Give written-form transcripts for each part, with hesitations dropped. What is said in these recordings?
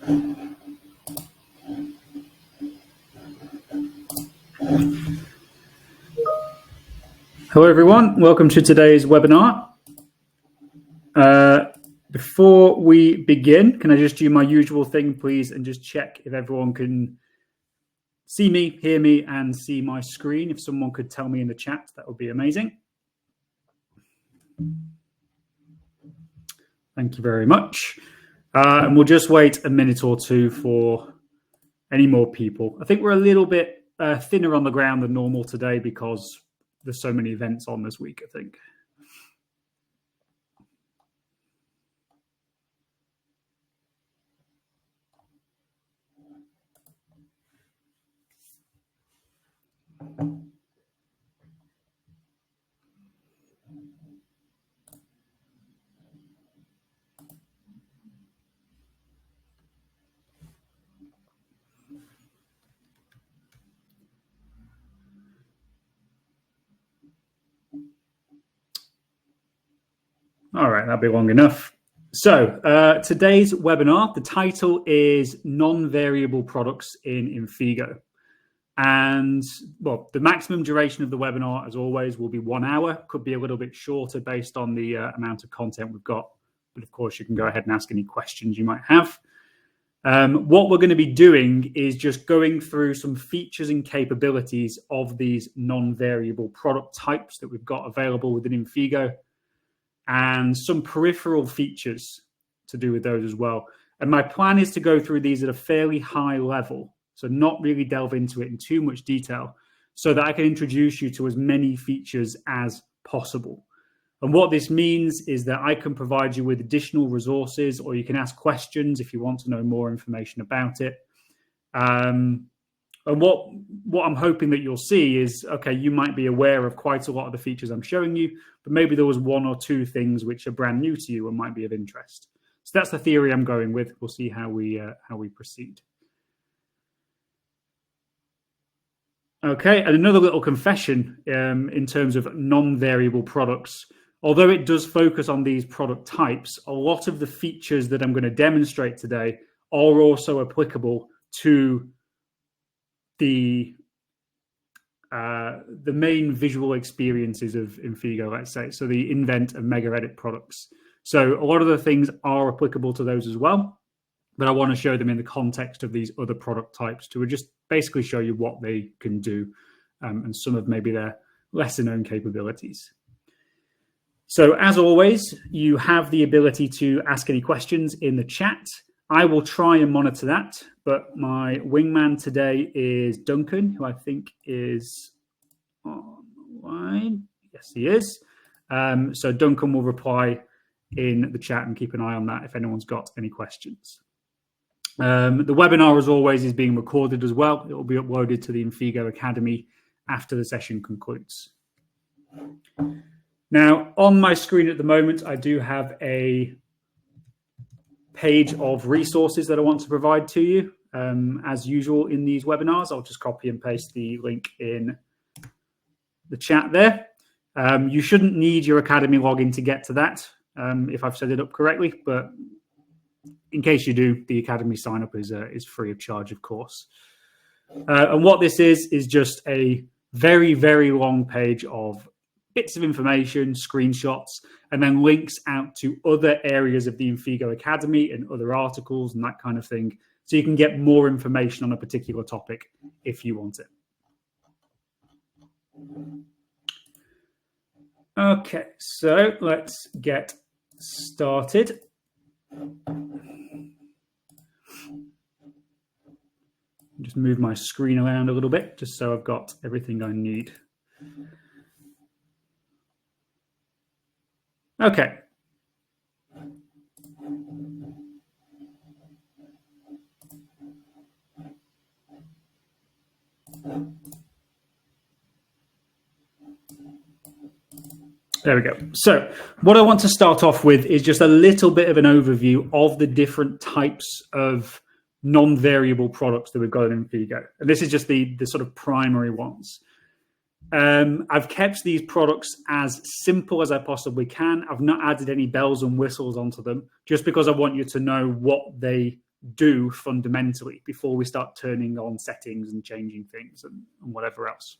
Hello, everyone. Welcome to today's webinar. Before we begin, can I just do my usual thing, please, and just check if everyone can see me, hear me, and see my screen? If someone could tell me in the chat, that would be amazing. Thank you very much. And we'll just wait a minute or two for any more people. I think we're a little bit thinner on the ground than normal today because there's so many events on this week, I think. All right, that'll be long enough. So today's webinar, the title is Non-Variable Products in Infigo. And well, the maximum duration of the webinar, as always, will be 1 hour. Could be a little bit shorter based on the amount of content we've got. But of course, you can go ahead and ask any questions you might have. What we're going to be doing is just going through some features and capabilities of these non-variable product types that we've got available within Infigo, and some peripheral features to do with those as well. And my plan is to go through these at a fairly high level, so not really delve into it in too much detail, so that I can introduce you to as many features as possible. And what this means is that I can provide you with additional resources, or you can ask questions if you want to know more information about it. And what I'm hoping that you'll see is, okay, you might be aware of quite a lot of the features I'm showing you, but maybe there was one or two things which are brand new to you and might be of interest. So that's the theory I'm going with. We'll see how we proceed. Okay, and another little confession in terms of non-variable products. Although it does focus on these product types, a lot of the features that I'm going to demonstrate today are also applicable to the main visual experiences of Infigo, let's say, so the Invent and Mega Edit products. So a lot of the things are applicable to those as well, but I want to show them in the context of these other product types to just basically show you what they can do and some of maybe their lesser known capabilities. So as always, you have the ability to ask any questions in the chat. I will try and monitor that, but my wingman today is Duncan, who I think is online. Yes, he is. So Duncan will reply in the chat and keep an eye on that if anyone's got any questions. The webinar, as always, is being recorded as well. It will be uploaded to the Infigo Academy after the session concludes. Now, on my screen at the moment, I do have a page of resources that I want to provide to you. As usual in these webinars, I'll just copy and paste the link in the chat there. You shouldn't need your Academy login to get to that, if I've set it up correctly, but in case you do, the Academy sign up is free of charge, of course. And what this is just a very, very long page of bits of information, screenshots, and then links out to other areas of the Infigo Academy and other articles and that kind of thing. So you can get more information on a particular topic if you want it. Okay, so let's get started. Just move my screen around a little bit, just so I've got everything I need. Okay. There we go. So what I want to start off with is just a little bit of an overview of the different types of non-variable products that we've got in Infigo. And this is just the sort of primary ones. I've kept these products as simple as I possibly can. I've not added any bells and whistles onto them just because I want you to know what they do fundamentally before we start turning on settings and changing things and whatever else.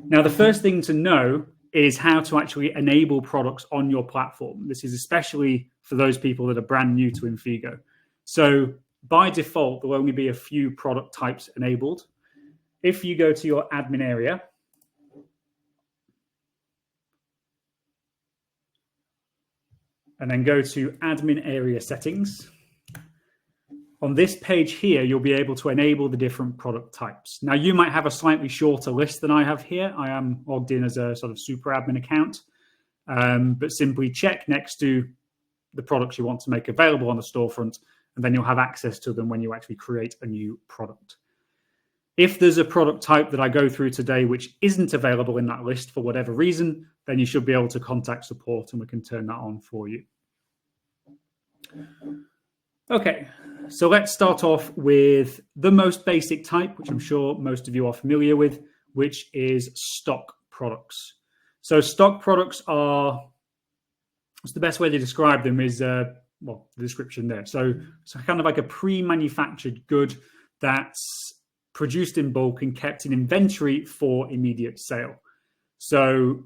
Now, the first thing to know is how to actually enable products on your platform. This is especially for those people that are brand new to Infigo. So by default, there'll only be a few product types enabled. If you go to your admin area, and then go to admin area settings, on this page here, you'll be able to enable the different product types. Now, you might have a slightly shorter list than I have here. I am logged in as a sort of super admin account, but simply check next to the products you want to make available on the storefront, and then you'll have access to them when you actually create a new product. If there's a product type that I go through today which isn't available in that list for whatever reason, then you should be able to contact support and we can turn that on for you. Okay, so let's start off with the most basic type, which I'm sure most of you are familiar with, which is stock products. So stock products are, what's the best way to describe them is, well, the description there. So kind of like a pre-manufactured good that's produced in bulk and kept in inventory for immediate sale. So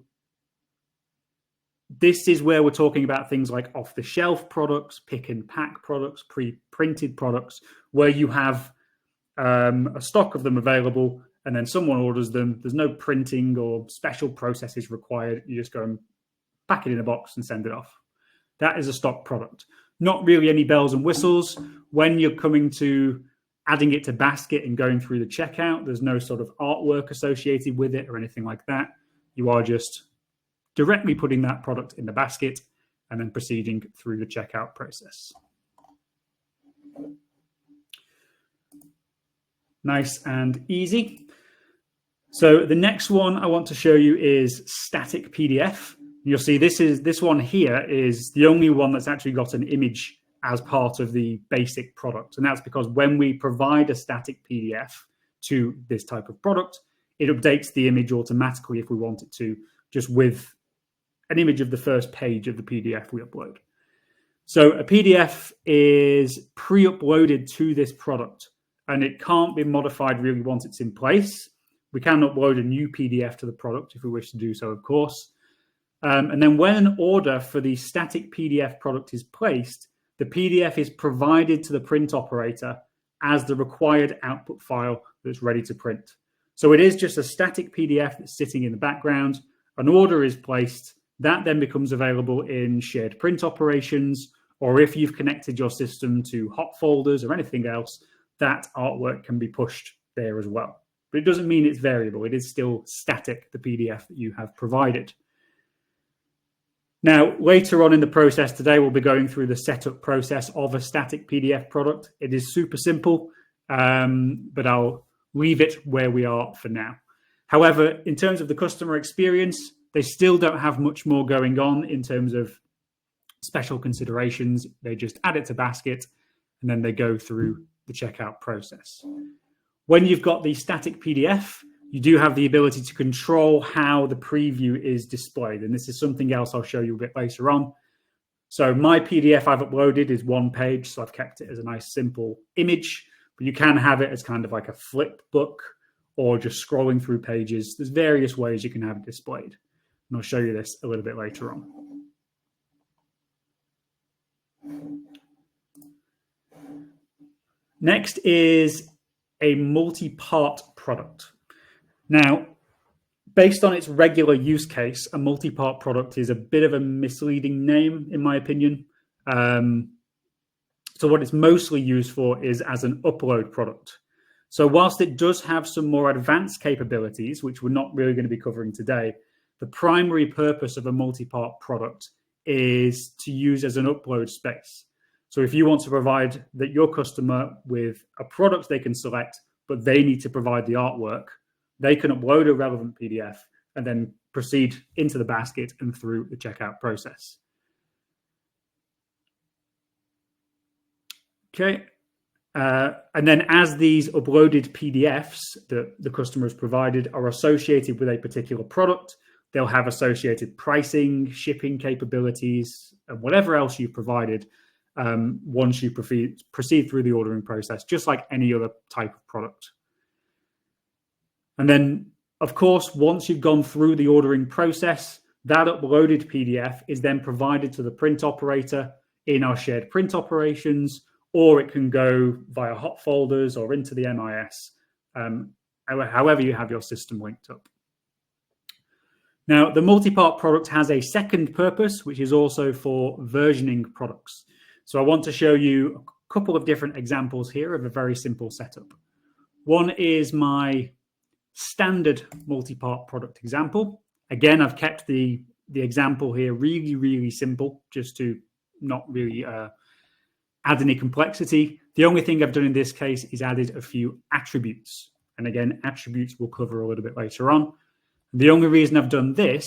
this is where we're talking about things like off-the-shelf products, pick and pack products, pre-printed products, where you have a stock of them available and then someone orders them. There's no printing or special processes required. You just go and pack it in a box and send it off. That is a stock product. Not really any bells and whistles. When you're coming to adding it to basket and going through the checkout, there's no sort of artwork associated with it or anything like that. You are just directly putting that product in the basket and then proceeding through the checkout process. Nice and easy. So the next one I want to show you is static PDF. You'll see this one here is the only one that's actually got an image as part of the basic product. And that's because when we provide a static PDF to this type of product, it updates the image automatically if we want it to, just with an image of the first page of the PDF we upload. So a PDF is pre-uploaded to this product and it can't be modified really once it's in place. We can upload a new PDF to the product if we wish to do so, of course. And then when an order for the static PDF product is placed, the PDF is provided to the print operator as the required output file that's ready to print. So it is just a static PDF that's sitting in the background. An order is placed. That then becomes available in shared print operations, or if you've connected your system to hot folders or anything else, that artwork can be pushed there as well. But it doesn't mean it's variable. It is still static, the PDF that you have provided. Now, later on in the process today, we'll be going through the setup process of a static PDF product. It is super simple, but I'll leave it where we are for now. However, in terms of the customer experience, they still don't have much more going on in terms of special considerations. They just add it to basket and then they go through the checkout process. When you've got the static PDF, you do have the ability to control how the preview is displayed. And this is something else I'll show you a bit later on. So my PDF I've uploaded is one page, so I've kept it as a nice simple image, but you can have it as kind of like a flip book or just scrolling through pages. There's various ways you can have it displayed. And I'll show you this a little bit later on. Next is a multi-part product. Now, based on its regular use case, a multi-part product is a bit of a misleading name, in my opinion. So what it's mostly used for is as an upload product. So whilst it does have some more advanced capabilities, which we're not really going to be covering today, the primary purpose of a multi-part product is to use as an upload space. So if you want to provide that your customer with a product they can select, but they need to provide the artwork, they can upload a relevant PDF and then proceed into the basket and through the checkout process. Okay. And then as these uploaded PDFs that the customer has provided are associated with a particular product, they'll have associated pricing, shipping capabilities, and whatever else you've provided. once you proceed through the ordering process, just like any other type of product. And then, of course, once you've gone through the ordering process, that uploaded PDF is then provided to the print operator in our shared print operations, or it can go via hot folders or into the MIS, however you have your system linked up. Now, the multi-part product has a second purpose, which is also for versioning products. So I want to show you a couple of different examples here of a very simple setup. One is my standard multi-part product example. Again, I've kept the example here really, really simple, just to not really add any complexity. The only thing I've done in this case is added a few attributes. And again, attributes we'll cover a little bit later on. The only reason I've done this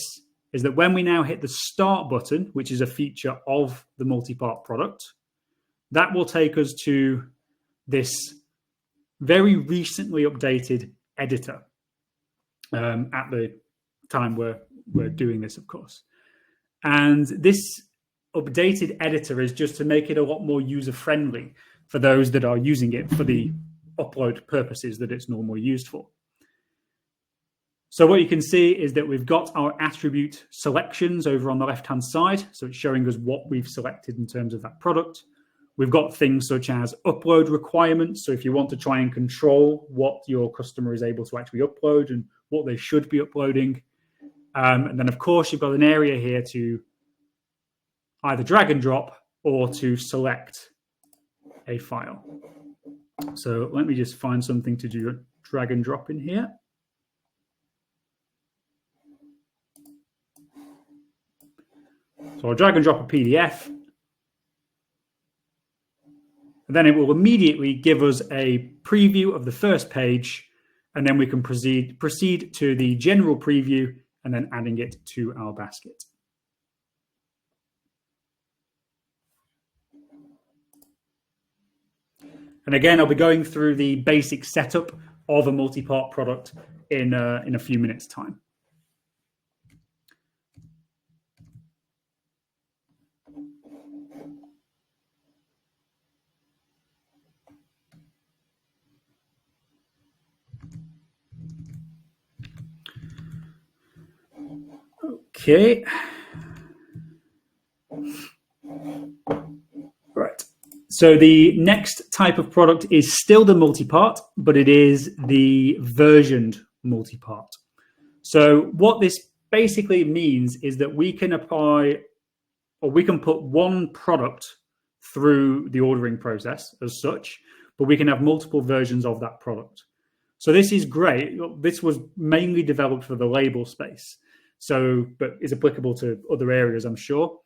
is that when we now hit the start button, which is a feature of the multi-part product, that will take us to this very recently updated editor at the time we're doing this, of course. And this updated editor is just to make it a lot more user-friendly for those that are using it for the upload purposes that it's normally used for. So what you can see is that we've got our attribute selections over on the left-hand side. So it's showing us what we've selected in terms of that product. We've got things such as upload requirements. So if you want to try and control what your customer is able to actually upload and what they should be uploading. And then, of course, you've got an area here to either drag and drop or to select a file. So let me just find something to do a drag and drop in here. So I'll drag and drop a PDF. And then it will immediately give us a preview of the first page. And then we can proceed to the general preview and then adding it to our basket. And again, I'll be going through the basic setup of a multi-part product in a few minutes' time. Okay. Right. So the next type of product is still the multi-part, but it is the versioned multi-part. So what this basically means is that we can apply, or we can put one product through the ordering process as such, but we can have multiple versions of that product. So this is great. This was mainly developed for the label space. So, but is applicable to other areas, I'm sure.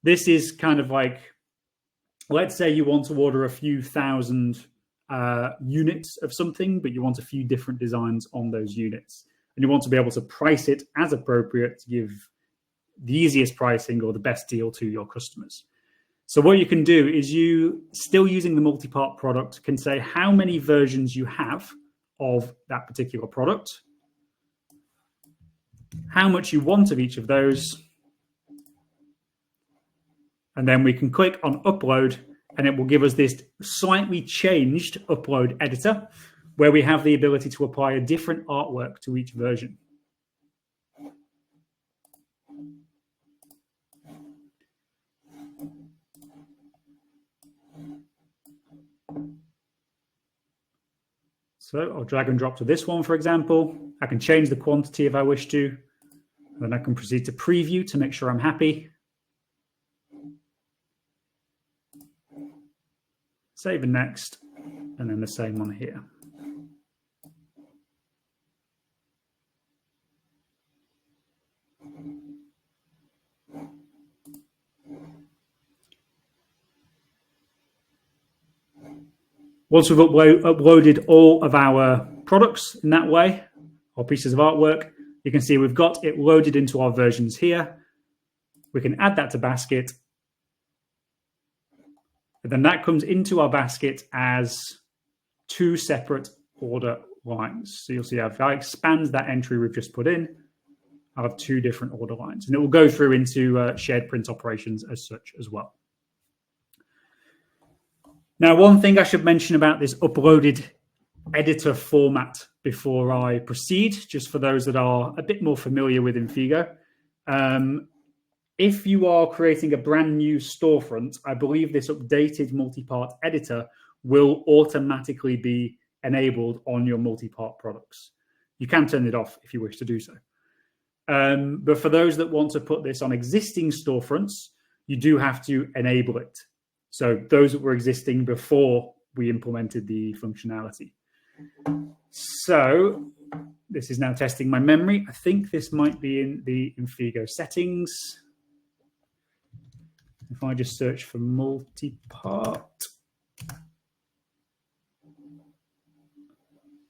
This is kind of like, let's say you want to order a few thousand units of something, but you want a few different designs on those units. And you want to be able to price it as appropriate to give the easiest pricing or the best deal to your customers. So what you can do is you, still using the multi-part product, can say how many versions you have of that particular product, how much you want of each of those, and then we can click on upload and it will give us this slightly changed upload editor where we have the ability to apply a different artwork to each version. So I'll drag and drop to this one, for example. I can change the quantity if I wish to. Then I can proceed to preview to make sure I'm happy. Save and next, and then the same one here. Once we've uploaded all of our products in that way, or pieces of artwork, you can see we've got it loaded into our versions here. We can add that to basket. And then that comes into our basket as two separate order lines. So you'll see if I expand that entry we've just put in, I'll have two different order lines. And it will go through into shared print operations as such as well. Now, one thing I should mention about this uploaded editor format before I proceed, just for those that are a bit more familiar with Infigo. If you are creating a brand new storefront, I believe this updated multi-part editor will automatically be enabled on your multi-part products. You can turn it off if you wish to do so. But for those that want to put this on existing storefronts, you do have to enable it. So those that were existing before we implemented the functionality. So this is now testing my memory. I think this might be in the Infigo settings. If I just search for multi-part.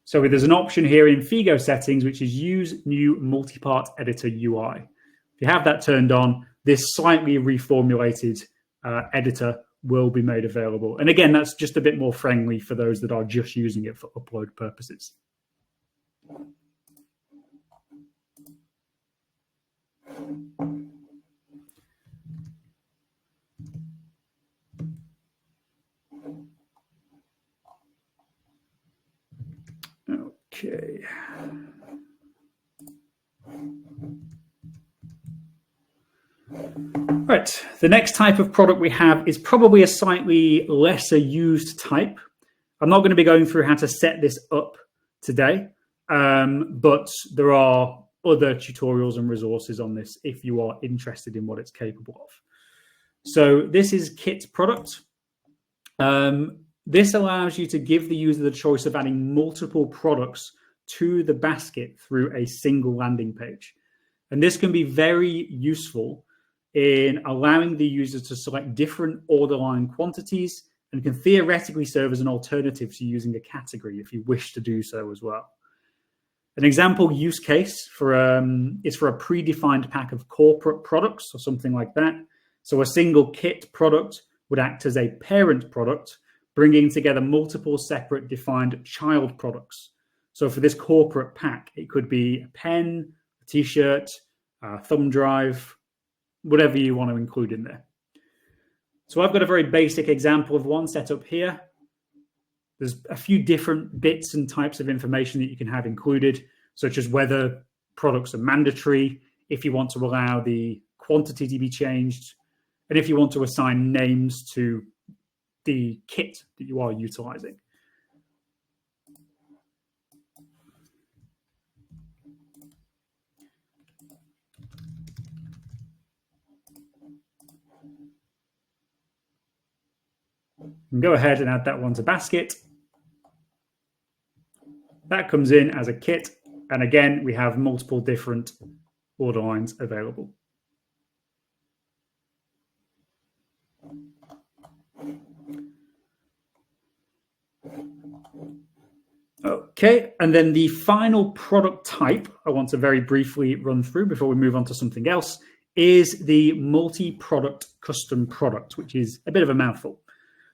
So there's an option here in Infigo settings, which is use new multi-part editor UI. If you have that turned on, this slightly reformulated editor will be made available. And again, that's just a bit more friendly for those that are just using it for upload purposes. Okay. Right, the next type of product we have is probably a slightly lesser used type. I'm not going to be going through how to set this up today, but there are other tutorials and resources on this if you are interested in what it's capable of. So this is Kit product. This allows you to give the user the choice of adding multiple products to the basket through a single landing page. And this can be very useful in allowing the user to select different order line quantities and can theoretically serve as an alternative to using a category if you wish to do so as well. An example use case for is for a predefined pack of corporate products or something like that. So a single kit product would act as a parent product, bringing together multiple separate defined child products. So for this corporate pack, it could be a pen, a t-shirt, a thumb drive, whatever you want to include in there. So I've got a very basic example of one set up here. There's a few different bits and types of information that you can have included, such as whether products are mandatory, if you want to allow the quantity to be changed, and if you want to assign names to the kit that you are utilizing. And go ahead and add that one to basket. That comes in as a kit. And again, we have multiple different order lines available. Okay, and then the final product type I want to very briefly run through before we move on to something else is the multi-product custom product, which is a bit of a mouthful.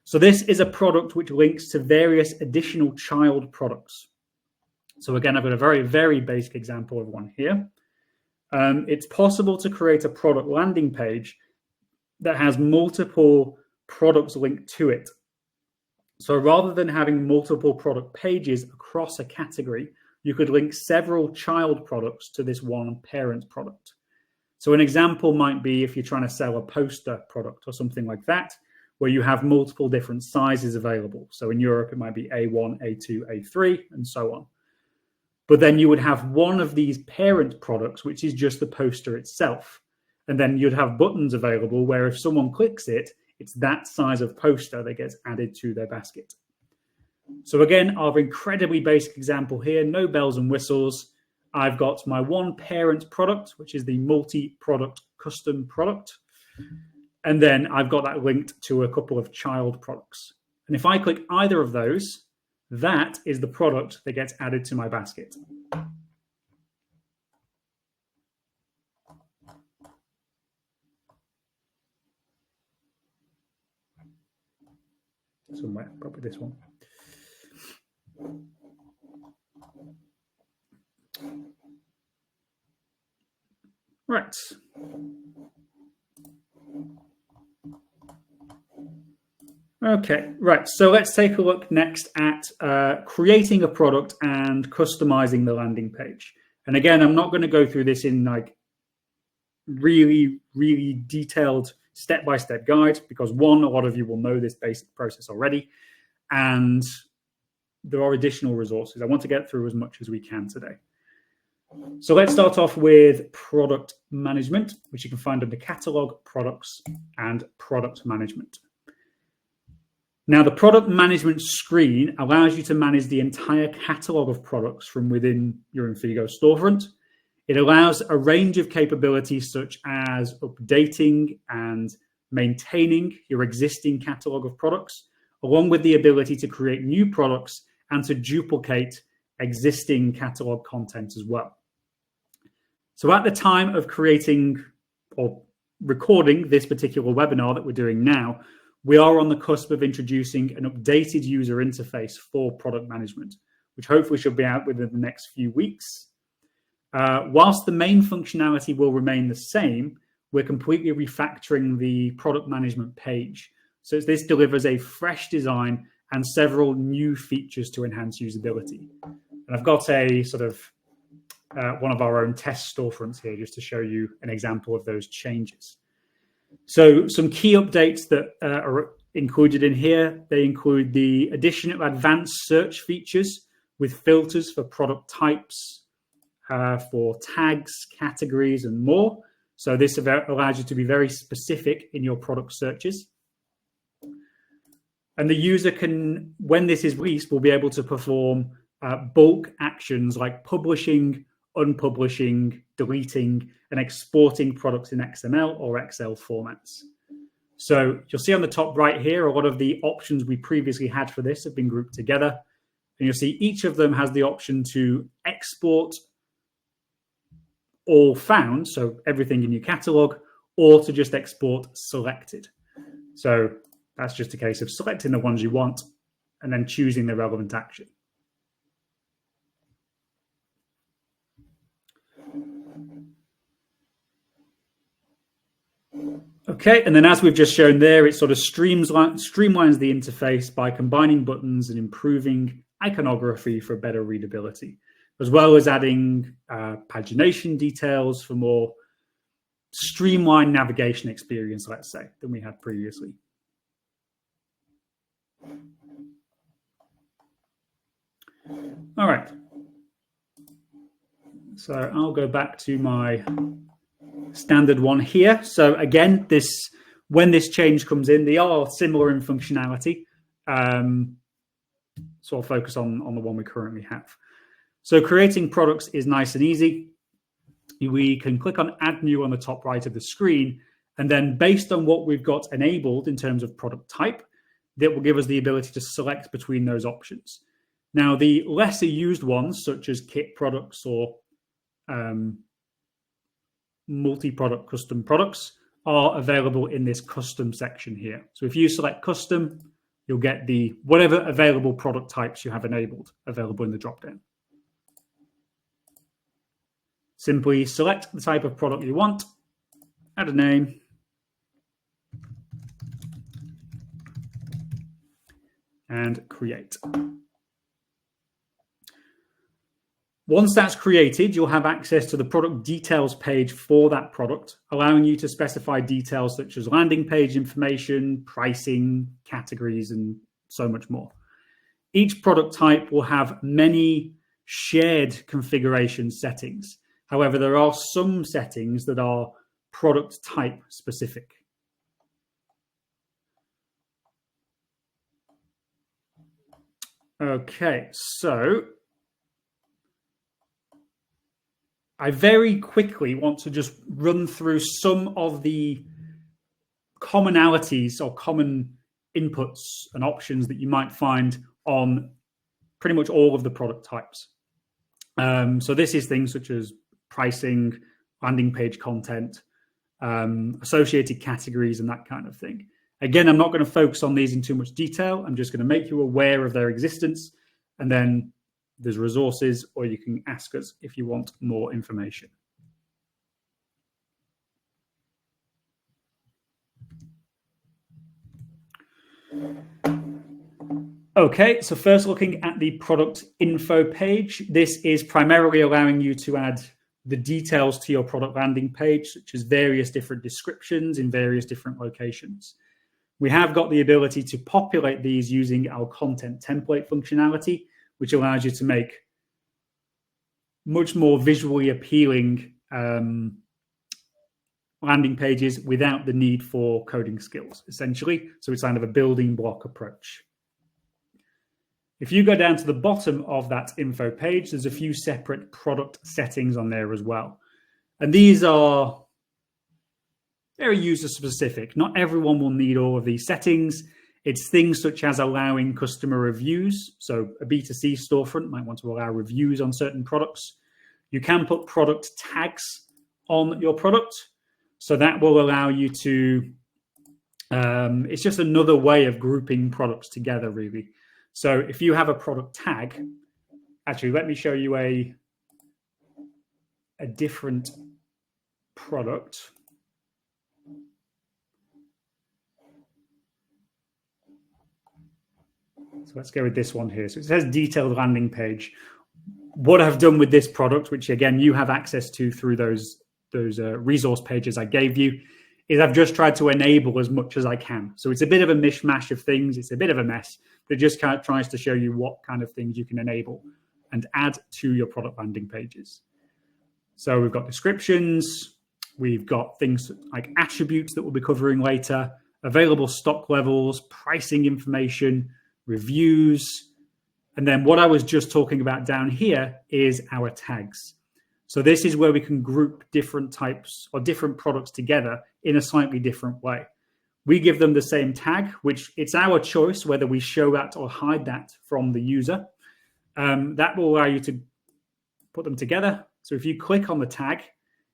So this is a product which links to various additional child products. So again, I've got a very, very basic example of one here. It's possible to create a product landing page that has multiple products linked to it. So rather than having multiple product pages across a category, you could link several child products to this one parent product. So an example might be if you're trying to sell a poster product or something like that, where you have multiple different sizes available. So in Europe, it might be A1, A2, A3, and so on. But then you would have one of these parent products, which is just the poster itself. And then you'd have buttons available where if someone clicks it, it's that size of poster that gets added to their basket. So again, our incredibly basic example here, no bells and whistles. I've got my one parent product, which is the multi-product custom product. And then I've got that linked to a couple of child products. And if I click either of those, that is the product that gets added to my basket. Somewhere, probably this one. Right. Okay, right. So let's take a look next at creating a product and customizing the landing page. And again, I'm not going to go through this in like really detailed step-by-step guide because one, a lot of you will know this basic process already, and there are additional resources. I want to get through as much as we can today. So let's start off with product management, which you can find under catalog, products, and product management. Now, the product management screen allows you to manage the entire catalog of products from within your Infigo storefront. It allows a range of capabilities such as updating and maintaining your existing catalog of products, along with the ability to create new products and to duplicate existing catalog content as well. So at the time of creating or recording this particular webinar that we're doing now, we are on the cusp of introducing an updated user interface for product management, which hopefully should be out within the next few weeks. Whilst the main functionality will remain the same, we're completely refactoring the product management page. So this delivers a fresh design and several new features to enhance usability. And I've got a sort of one of our own test storefronts here just to show you an example of those changes. So some key updates that are included in here, they include the addition of advanced search features with filters for product types, for tags, categories, and more. So this allows you to be very specific in your product searches. And the user can, when this is released, will be able to perform bulk actions like publishing, unpublishing, deleting, and exporting products in XML or Excel formats. So you'll see on the top right here, a lot of the options we previously had for this have been grouped together. And you'll see each of them has the option to export all found, so everything in your catalog, or to just export selected. So that's just a case of selecting the ones you want and then choosing the relevant action. Okay, and then as we've just shown there, it sort of streamlines the interface by combining buttons and improving iconography for better readability, as well as adding pagination details for more streamlined navigation experience, let's say, than we had previously. All right. So I'll go back to my standard one here. So again, when this change comes in, they are similar in functionality. So I'll focus on the one we currently have. So creating products is nice and easy. We can click on Add New on the top right of the screen, and then based on what we've got enabled in terms of product type, that will give us the ability to select between those options. Now, the lesser used ones, such as kit products or multi-product custom products, are available in this custom section here. So if you select custom, you'll get the whatever available product types you have enabled available in the dropdown. Simply select the type of product you want, add a name, and create. Once that's created, you'll have access to the product details page for that product, allowing you to specify details such as landing page information, pricing, categories, and so much more. Each product type will have many shared configuration settings. However, there are some settings that are product type specific. Okay, so I very quickly want to just run through some of the commonalities or common inputs and options that you might find on pretty much all of the product types. So this is things such as pricing, landing page content, associated categories, and that kind of thing. Again, I'm not going to focus on these in too much detail. I'm just going to make you aware of their existence, and then there's resources, or you can ask us if you want more information. Okay, so first looking at the product info page, this is primarily allowing you to add the details to your product landing page, such as various different descriptions in various different locations. We have got the ability to populate these using our content template functionality, which allows you to make much more visually appealing landing pages without the need for coding skills, essentially. So it's kind of a building block approach. If you go down to the bottom of that info page, there's a few separate product settings on there as well. And these are very user specific. Not everyone will need all of these settings. It's things such as allowing customer reviews. So a B2C storefront might want to allow reviews on certain products. You can put product tags on your product. So that will allow you to, it's just another way of grouping products together, really. So if you have a product tag, actually, let me show you a different product. So let's go with this one here. So it says detailed landing page. What I've done with this product, which again, you have access to through those resource pages I gave you, is I've just tried to enable as much as I can. So it's a bit of a mishmash of things. It's a bit of a mess, but it just kind of tries to show you what kind of things you can enable and add to your product landing pages. So we've got descriptions. We've got things like attributes that we'll be covering later, available stock levels, pricing information, reviews. And then what I was just talking about down here is our tags. So this is where we can group different types or different products together in a slightly different way. We give them the same tag, which it's our choice whether we show that or hide that from the user. That will allow you to put them together. So if you click on the tag,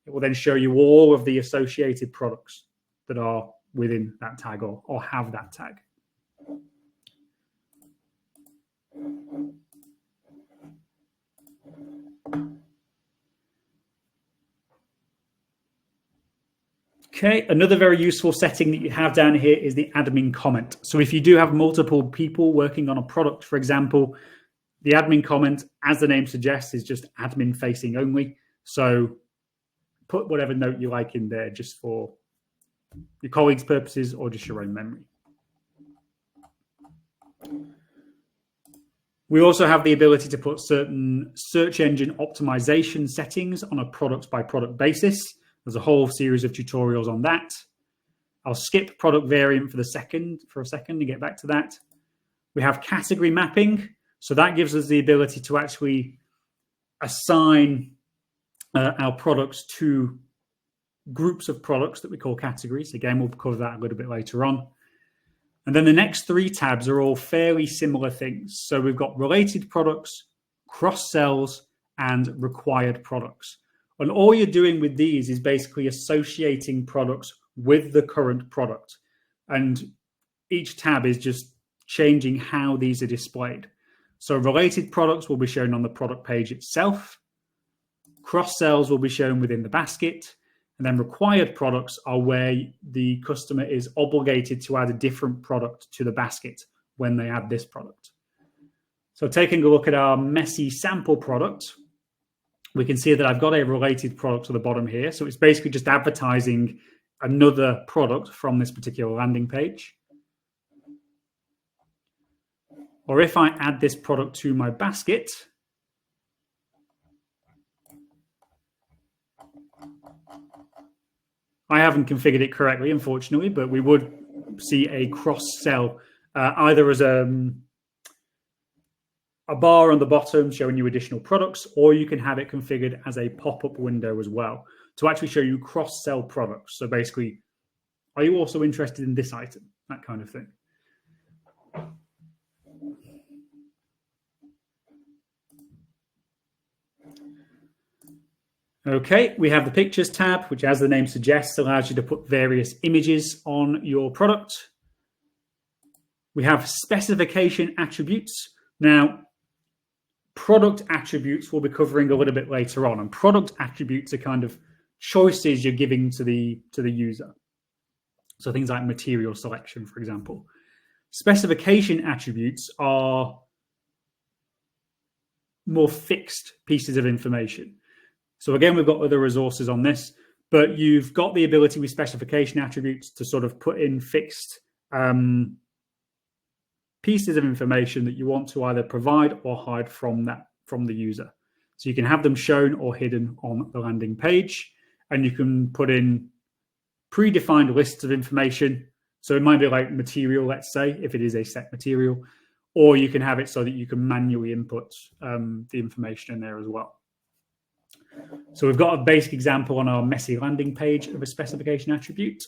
it will then show you all of the associated products that are within that tag or have that tag. Okay, another very useful setting that you have down here is the admin comment. So if you do have multiple people working on a product, for example, the admin comment, as the name suggests, is just admin facing only. So put whatever note you like in there just for your colleagues' purposes or just your own memory. We also have the ability to put certain search engine optimization settings on a product by product basis. There's a whole series of tutorials on that. I'll skip product variant for a second to get back to that. We have category mapping. So that gives us the ability to actually assign our products to groups of products that we call categories. Again, we'll cover that a little bit later on. And then the next three tabs are all fairly similar things. So we've got related products, cross-sells, and required products. And all you're doing with these is basically associating products with the current product. And each tab is just changing how these are displayed. So related products will be shown on the product page itself. Cross-sells will be shown within the basket. And then required products are where the customer is obligated to add a different product to the basket when they add this product. So taking a look at our messy sample product, we can see that I've got a related product to the bottom here. So it's basically just advertising another product from this particular landing page. Or if I add this product to my basket, I haven't configured it correctly, unfortunately, but we would see a cross-sell either as a bar on the bottom showing you additional products, or you can have it configured as a pop-up window as well to actually show you cross-sell products. So basically, are you also interested in this item? That kind of thing. Okay, we have the Pictures tab, which, as the name suggests, allows you to put various images on your product. We have specification attributes. Now, product attributes we'll be covering a little bit later on, and product attributes are kind of choices you're giving to the user. So things like material selection, for example. Specification attributes are more fixed pieces of information. So again, we've got other resources on this, but you've got the ability with specification attributes to sort of put in fixed pieces of information that you want to either provide or hide from the user. So you can have them shown or hidden on the landing page, and you can put in predefined lists of information. So it might be like material, let's say, if it is a set material, or you can have it so that you can manually input the information in there as well. So we've got a basic example on our messy landing page of a specification attribute.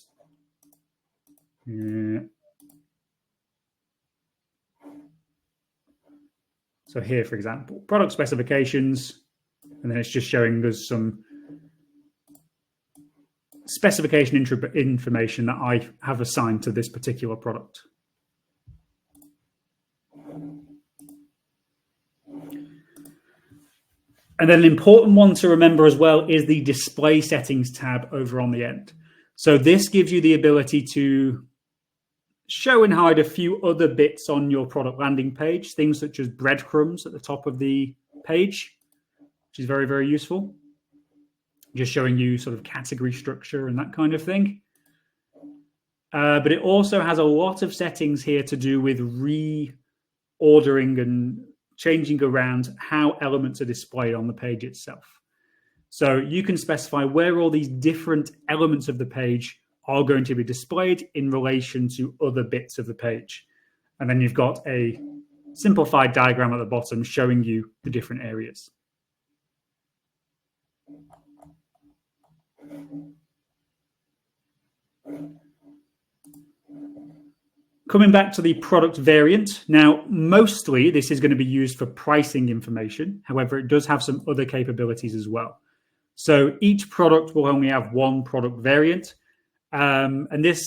So here, for example, product specifications, and then it's just showing us some specification information that I have assigned to this particular product. And then an important one to remember as well is the display settings tab over on the end. So this gives you the ability to show and hide a few other bits on your product landing page, things such as breadcrumbs at the top of the page, which is very, very useful. Just showing you sort of category structure and that kind of thing. But it also has a lot of settings here to do with reordering and changing around how elements are displayed on the page itself. So you can specify where all these different elements of the page are going to be displayed in relation to other bits of the page. And then you've got a simplified diagram at the bottom showing you the different areas. Coming back to the product variant, now mostly this is going to be used for pricing information. However, it does have some other capabilities as well. So each product will only have one product variant. And this,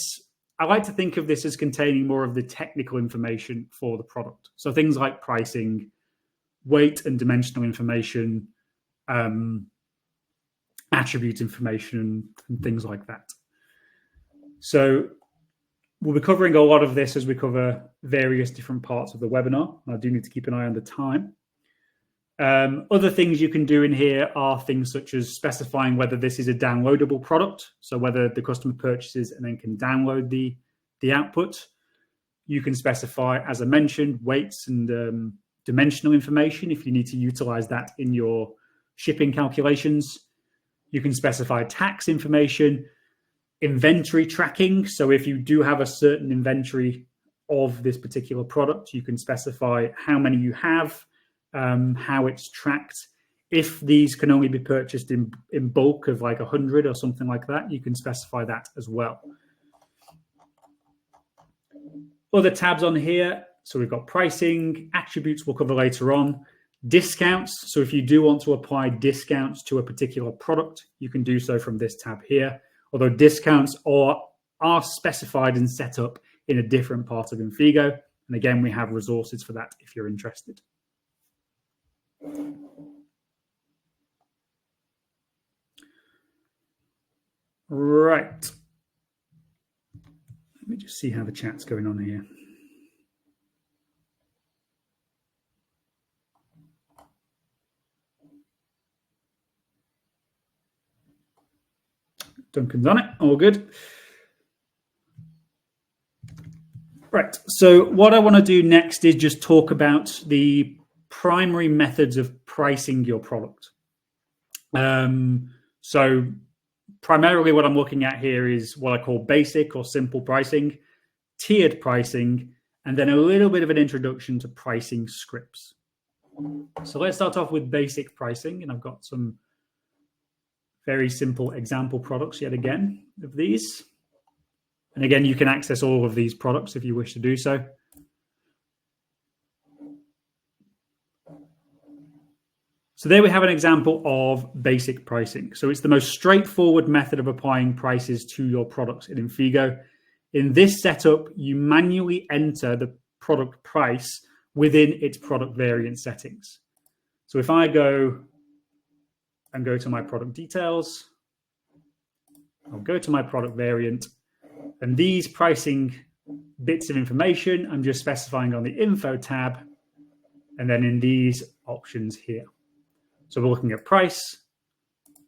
I like to think of this as containing more of the technical information for the product. So things like pricing, weight and dimensional information, attribute information, and things like that. So we'll be covering a lot of this as we cover various different parts of the webinar. I do need to keep an eye on the time. Other things you can do in here are things such as specifying whether this is a downloadable product, so whether the customer purchases and then can download the output. You can specify, as I mentioned, weights and dimensional information if you need to utilize that in your shipping calculations. You can specify tax information, inventory tracking. So if you do have a certain inventory of this particular product, you can specify how many you have, how it's tracked. If these can only be purchased in bulk of like 100 or something like that, you can specify that as well. Other tabs on here. So we've got pricing, attributes we'll cover later on, discounts. So if you do want to apply discounts to a particular product, you can do so from this tab here. Although discounts are specified and set up in a different part of Infigo. And again, we have resources for that if you're interested. Right. Let me just see how the chat's going on here. Duncan's on it, all good. Right, so what I want to do next is just talk about the primary methods of pricing your product. So primarily what I'm looking at here is what I call basic or simple pricing, tiered pricing, and then a little bit of an introduction to pricing scripts. So let's start off with basic pricing, and I've got some very simple example products yet again of these. And again, you can access all of these products if you wish to do so. So there we have an example of basic pricing. So it's the most straightforward method of applying prices to your products in Infigo. In this setup, you manually enter the product price within its product variant settings. So if I go to my product details, I'll go to my product variant, and these pricing bits of information, I'm just specifying on the info tab and then in these options here. So we're looking at price,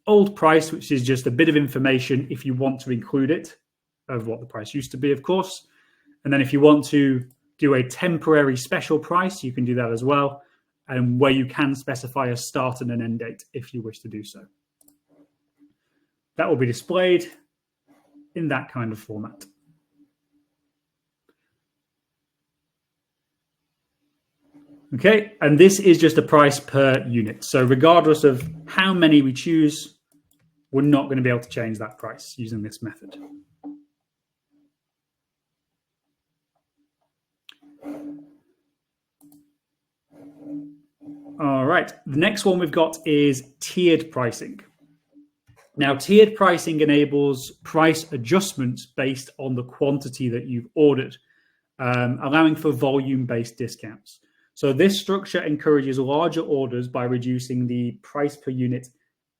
old price, which is just a bit of information if you want to include it of what the price used to be, of course. And then if you want to do a temporary special price, you can do that as well. And where you can specify a start and an end date if you wish to do so. That will be displayed in that kind of format. Okay, and this is just a price per unit. So regardless of how many we choose, we're not going to be able to change that price using this method. All right, the next one we've got is tiered pricing. Now, tiered pricing enables price adjustments based on the quantity that you've ordered, allowing for volume-based discounts. So this structure encourages larger orders by reducing the price per unit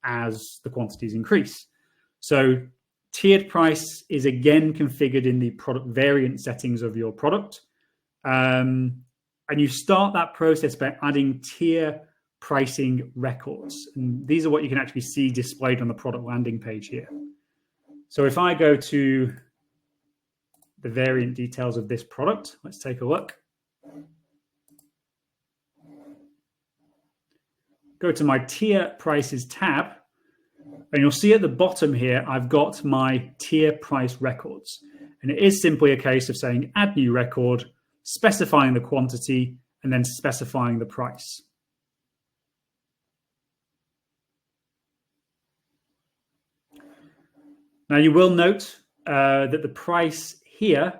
as the quantities increase. So tiered price is again configured in the product variant settings of your product. And you start that process by adding tier pricing records. And these are what you can actually see displayed on the product landing page here. So if I go to the variant details of this product, let's take a look. Go to my tier prices tab, and you'll see at the bottom here, I've got my tier price records. And it is simply a case of saying add new record, specifying the quantity, and then specifying the price. Now you will note that the price here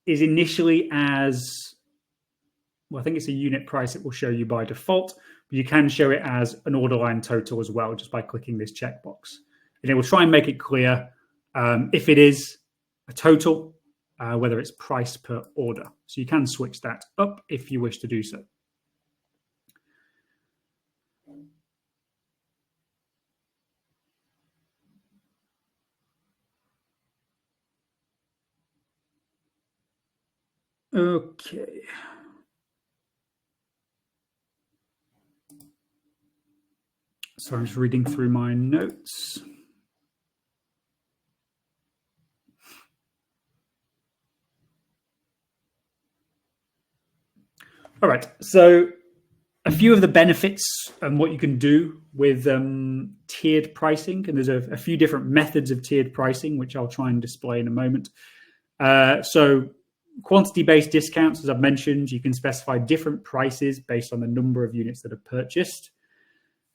is initially as, well, I think it's a unit price it will show you by default, but you can show it as an order line total as well, just by clicking this checkbox. And it will try and make it clear if it is a total, whether it's price per order. So you can switch that up if you wish to do so. Okay. So I'm just reading through my notes. All right, so a few of the benefits and what you can do with tiered pricing, and there's a few different methods of tiered pricing, which I'll try and display in a moment. So quantity-based discounts, as I've mentioned, you can specify different prices based on the number of units that are purchased.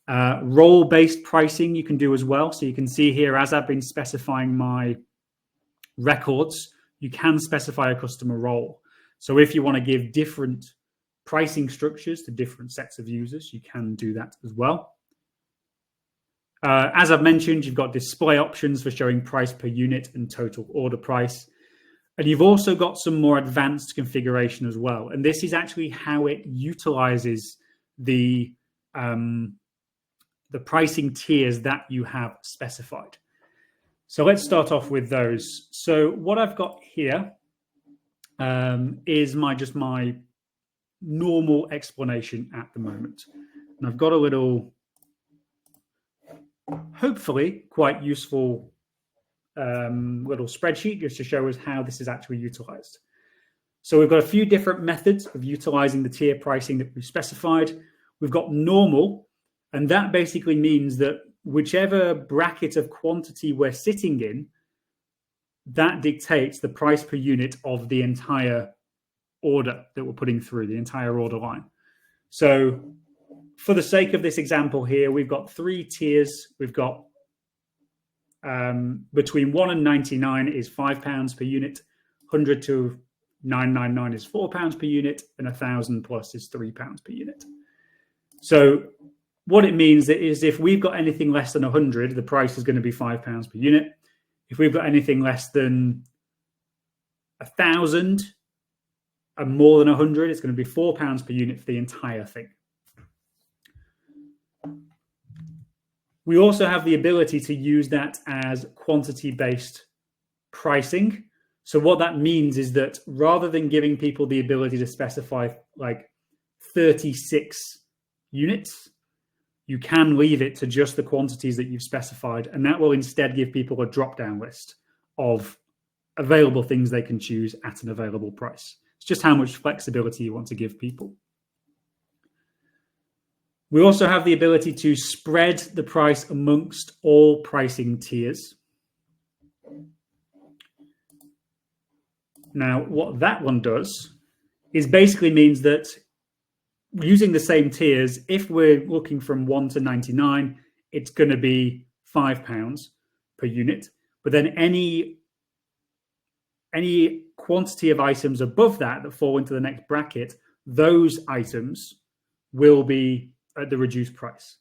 Role-based pricing you can do as well. So you can see here, as I've been specifying my records, you can specify a customer role. So if you want to give different pricing structures to different sets of users, you can do that as well. As I've mentioned, you've got display options for showing price per unit and total order price. And you've also got some more advanced configuration as well. And this is actually how it utilizes the pricing tiers that you have specified. So let's start off with those. So what I've got here is my normal explanation at the moment. And I've got a little, hopefully quite useful little spreadsheet just to show us how this is actually utilized. So we've got a few different methods of utilizing the tier pricing that we've specified. We've got normal, and that basically means that whichever bracket of quantity we're sitting in, that dictates the price per unit of the entire order that we're putting through, the entire order line. So for the sake of this example here, we've got 3 tiers. We've got between 1 and 99 is £5 per unit, 100 to 999 is £4 per unit, and 1,000 plus is £3 per unit. So what it means is if we've got anything less than 100, the price is going to be £5 per unit. If we've got anything less than 1,000 and more than 100, it's going to be £4 per unit for the entire thing. We also have the ability to use that as quantity-based pricing. So what that means is that rather than giving people the ability to specify like 36 units, you can leave it to just the quantities that you've specified, and that will instead give people a drop-down list of available things they can choose at an available price. It's just how much flexibility you want to give people. We also have the ability to spread the price amongst all pricing tiers. Now, what that one does is basically means that using the same tiers, if we're looking from 1 to 99, it's going to be £5 per unit. But then any quantity of items above that fall into the next bracket, those items will be at the reduced price.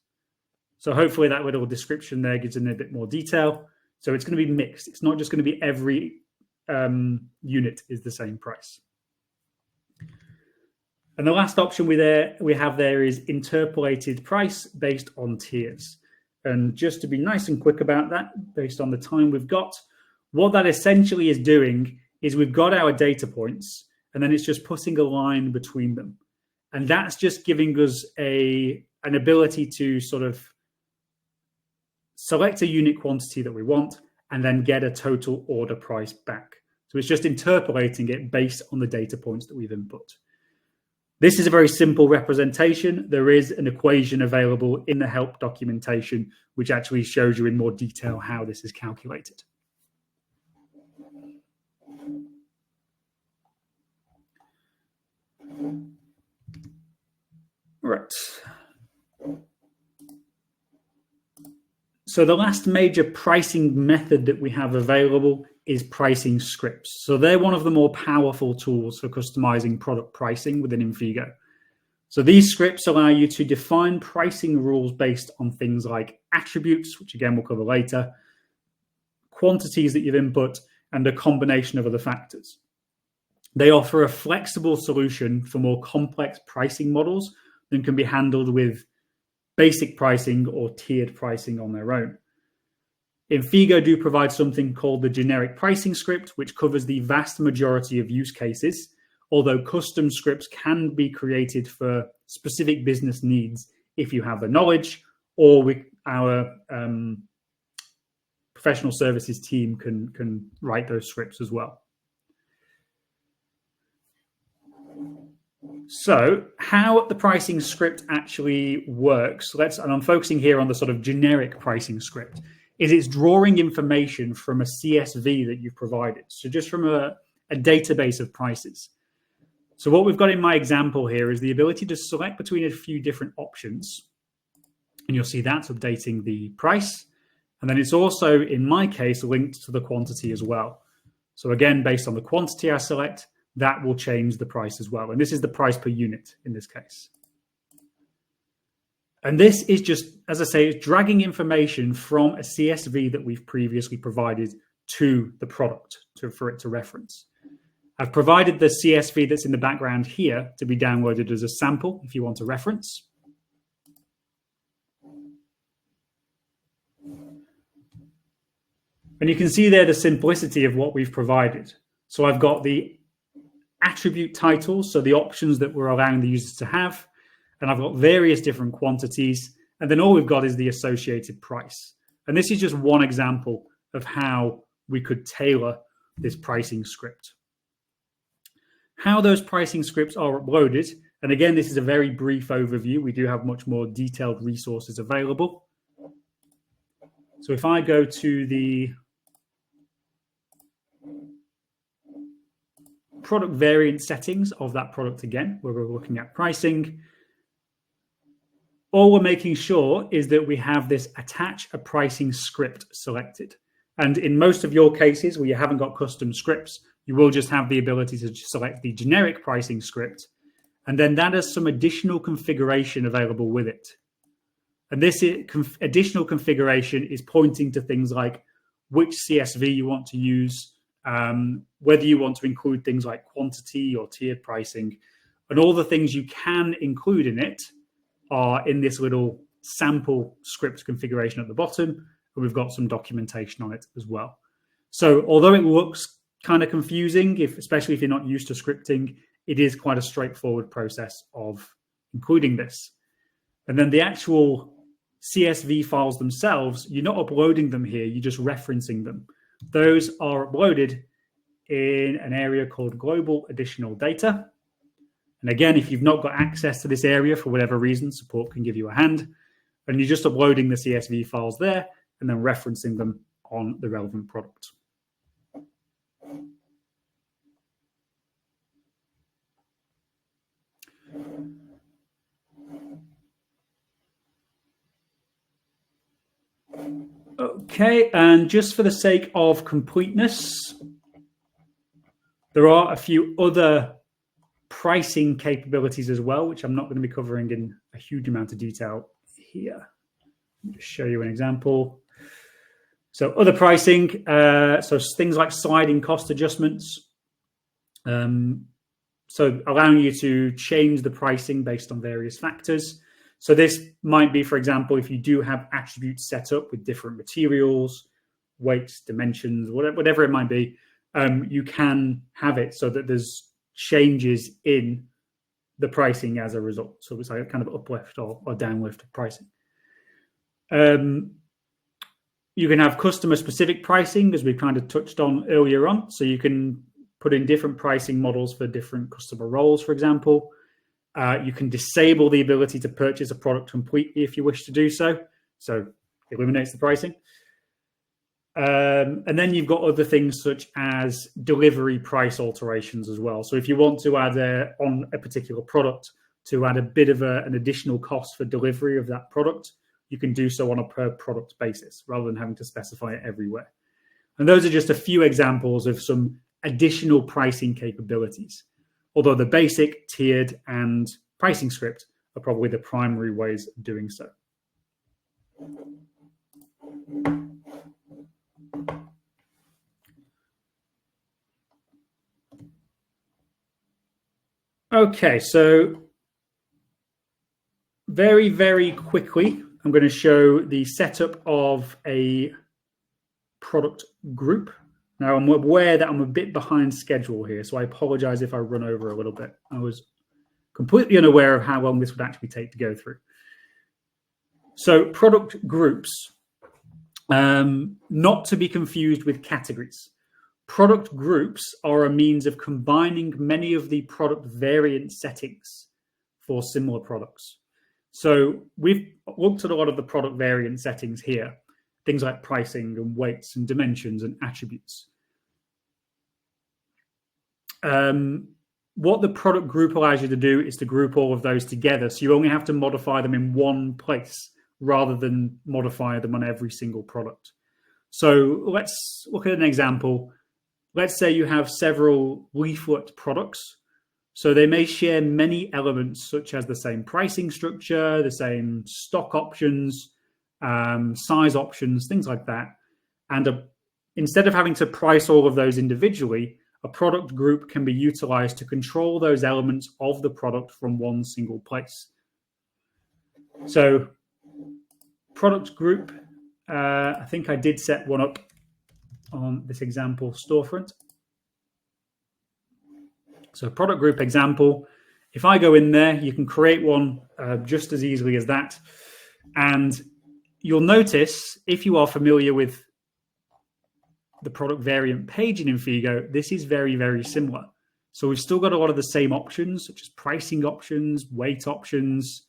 So hopefully that little description there gives in a bit more detail. So it's going to be mixed. It's not just going to be every unit is the same price. And the last option we have there is interpolated price based on tiers. And just to be nice and quick about that, based on the time we've got, what that essentially is doing is we've got our data points, and then it's just putting a line between them. And that's just giving us an ability to sort of select a unit quantity that we want and then get a total order price back. So it's just interpolating it based on the data points that we've input. This is a very simple representation. There is an equation available in the help documentation, which actually shows you in more detail how this is calculated. Right. So the last major pricing method that we have available is pricing scripts. So they're one of the more powerful tools for customizing product pricing within Infigo. So these scripts allow you to define pricing rules based on things like attributes, which again we'll cover later, quantities that you've input, and a combination of other factors. They offer a flexible solution for more complex pricing models than can be handled with basic pricing or tiered pricing on their own. Infigo do provide something called the generic pricing script, which covers the vast majority of use cases, although custom scripts can be created for specific business needs if you have the knowledge, or our professional services team can write those scripts as well. So how the pricing script actually works, and I'm focusing here on the sort of generic pricing script, is it's drawing information from a CSV that you've provided. So just from a database of prices. So what we've got in my example here is the ability to select between a few different options. And you'll see that's updating the price. And then it's also, in my case, linked to the quantity as well. So again, based on the quantity I select, that will change the price as well. And this is the price per unit in this case. And this is just, as I say, it's dragging information from a CSV that we've previously provided to the product for it to reference. I've provided the CSV that's in the background here to be downloaded as a sample if you want to reference. And you can see there the simplicity of what we've provided. So I've got the attribute titles, so the options that we're allowing the users to have, and I've got various different quantities, and then all we've got is the associated price. And this is just one example of how we could tailor this pricing script. How those pricing scripts are uploaded, and again, this is a very brief overview. We do have much more detailed resources available. So if I go to the product variant settings of that product again, where we're looking at pricing, all we're making sure is that we have this attach a pricing script selected. And in most of your cases where you haven't got custom scripts, you will just have the ability to select the generic pricing script. And then that has some additional configuration available with it. And this additional configuration is pointing to things like which CSV you want to use, whether you want to include things like quantity or tiered pricing, and all the things you can include in it are in this little sample script configuration at the bottom, and we've got some documentation on it as well. So although it looks kind of confusing, especially if you're not used to scripting. It is quite a straightforward process of including this. And then the actual CSV files themselves, you're not uploading them here, you're just referencing them. Those are uploaded in an area called Global Additional Data. And again, if you've not got access to this area for whatever reason, support can give you a hand. And you're just uploading the CSV files there and then referencing them on the relevant product. Okay, and just for the sake of completeness, there are a few other pricing capabilities as well, which I'm not going to be covering in a huge amount of detail here. Let me just show you an example. So other pricing, so things like sliding cost adjustments. So allowing you to change the pricing based on various factors. So this might be, for example, if you do have attributes set up with different materials, weights, dimensions, whatever it might be, you can have it so that there's changes in the pricing as a result. So it's like a kind of uplift or downlift of pricing. You can have customer-specific pricing, as we kind of touched on earlier on. So you can put in different pricing models for different customer roles, for example. You can disable the ability to purchase a product completely if you wish to do so. So it eliminates the pricing. And then you've got other things such as delivery price alterations as well. So if you want to add on a particular product to add a bit of an additional cost for delivery of that product, you can do so on a per product basis rather than having to specify it everywhere. And those are just a few examples of some additional pricing capabilities. Although the basic, tiered, and pricing script are probably the primary ways of doing so. Okay, so very, very quickly, I'm going to show the setup of a product group. Now, I'm aware that I'm a bit behind schedule here, so I apologize if I run over a little bit. I was completely unaware of how long this would actually take to go through. So product groups, not to be confused with categories. Product groups are a means of combining many of the product variant settings for similar products. So we've looked at a lot of the product variant settings here, things like pricing and weights and dimensions and attributes. What the product group allows you to do is to group all of those together. So you only have to modify them in one place rather than modify them on every single product. So let's look at an example. Let's say you have several leaflet products. So they may share many elements such as the same pricing structure, the same stock options, size options, things like that. And instead of having to price all of those individually, a product group can be utilized to control those elements of the product from one single place. So product group, I think I did set one up on this example storefront. So product group example, if I go in there, you can create one just as easily as that. And you'll notice, if you are familiar with the product variant page in Infigo, this is very, very similar. So we've still got a lot of the same options, such as pricing options, weight options,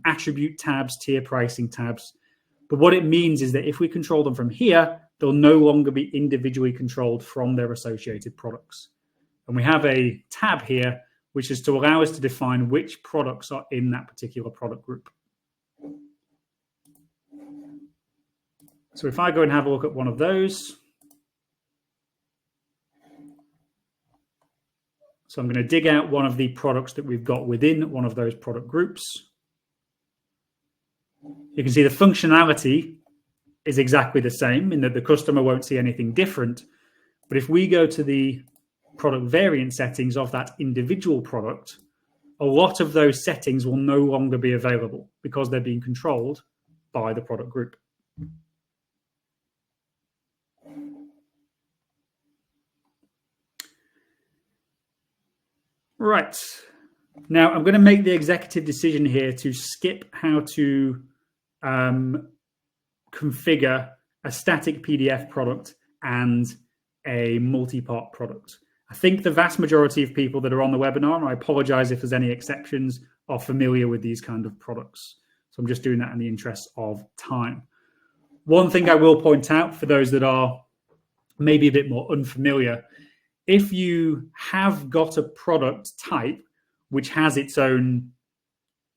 attribute tabs, tier pricing tabs. But what it means is that if we control them from here, they'll no longer be individually controlled from their associated products. And we have a tab here, which is to allow us to define which products are in that particular product group. So if I go and have a look at one of those, so I'm going to dig out one of the products that we've got within one of those product groups. You can see the functionality is exactly the same in that the customer won't see anything different. But if we go to the product variant settings of that individual product, a lot of those settings will no longer be available because they're being controlled by the product group. Right. Now I'm going to make the executive decision here to skip how to configure a static PDF product and a multi-part product. I think the vast majority of people that are on the webinar, and I apologize if there's any exceptions, are familiar with these kind of products. So I'm just doing that in the interest of time. One thing I will point out for those that are maybe a bit more unfamiliar, if you have got a product type which has its own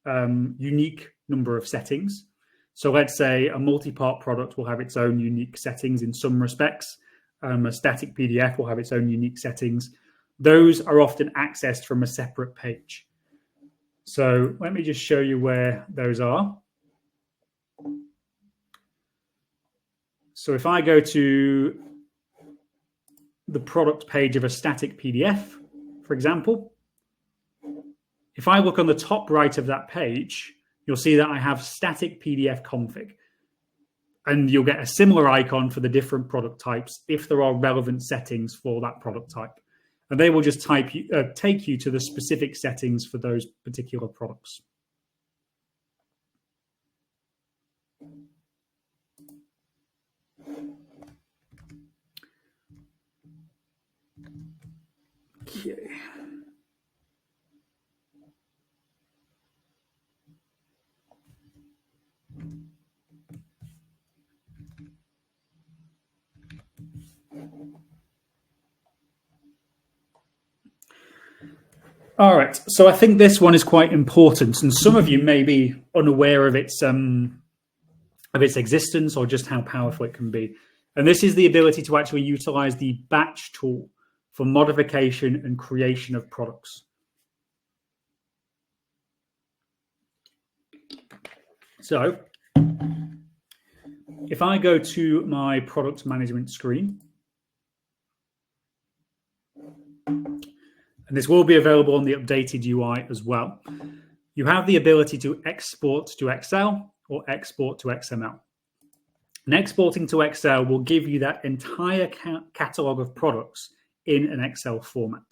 unique number of settings, so let's say a multi-part product will have its own unique settings in some respects, a static PDF will have its own unique settings. Those are often accessed from a separate page. So let me just show you where those are. So if I go to the product page of a static PDF, for example, if I look on the top right of that page, you'll see that I have static PDF config. And you'll get a similar icon for the different product types if there are relevant settings for that product type. And they will just take you to the specific settings for those particular products. Okay. All right, so I think this one is quite important, and some of you may be unaware of its existence or just how powerful it can be. And this is the ability to actually utilize the batch tool for modification and creation of products. So if I go to my product management screen, and this will be available on the updated UI as well, you have the ability to export to Excel or export to XML. And exporting to Excel will give you that entire catalog of products in an Excel format.